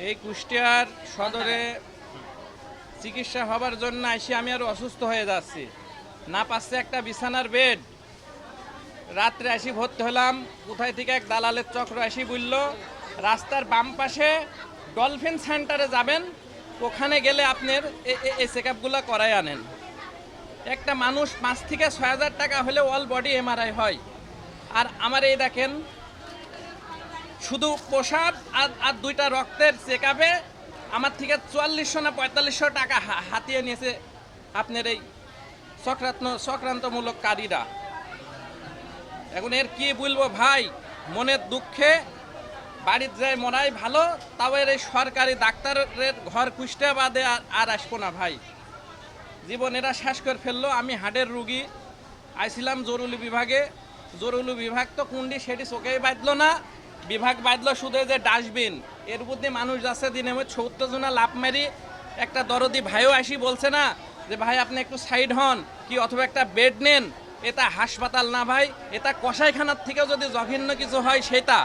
এই কুষ্টিয়ার সদরে চিকিৎসা হবার জন্য এসে আমি আরো অসুস্থ হয়ে যাচ্ছি, না পাচ্ছে একটা বিছানার বেড। রাত্রে আসি ভর্তি হলাম, কোথায় থেকে এক দালালের চক্র আসি বলল রাস্তার বাম পাশে ডলফিন সেন্টারে যাবেন, ওখানে গেলে আপনার এই চেক আপগুলো করাই আনেন। একটা মানুষ 5 থেকে 6,000 টাকা হলে অল বডি এমআরআই হয়। আর আমার এই দেখেন শুধু প্রসাব আর 2টা রক্তের চেক আপে আমার থেকে 4400 না 4500 টাকা হাতিয়ে নিয়েছে আপনার এই চক্রান্তমূলক কারীরা। এখন এর কি বলবো ভাই, মনের দুঃখে বাড়িতে যায় মরাই ভালো, তাও এর এই সরকারি ডাক্তারের ঘর কুষ্টা বাদে আর আসবো না ভাই। জীবন এরা শেষ করে ফেললো। আমি হার্টের রুগী, আইছিলাম জরুরি বিভাগে। জরুরি বিভাগ তো কুন্ডি সেটি চোখেই বাঁধলো না, বিভাগ বাঁধলো শুধু যে ডাস্টবিন। এর মধ্যে মানুষ যাচ্ছে দিনে 70 জনা লাভ মারি। একটা দরদি ভাইও আসি বলছে না যে ভাই আপনি একটু সাইড হন কি, অথবা একটা বেড নেন। এটা হাসপাতাল না ভাই, এটা কসাইখানার থেকেও যদি জঘন্য কিছু হয় সেটা।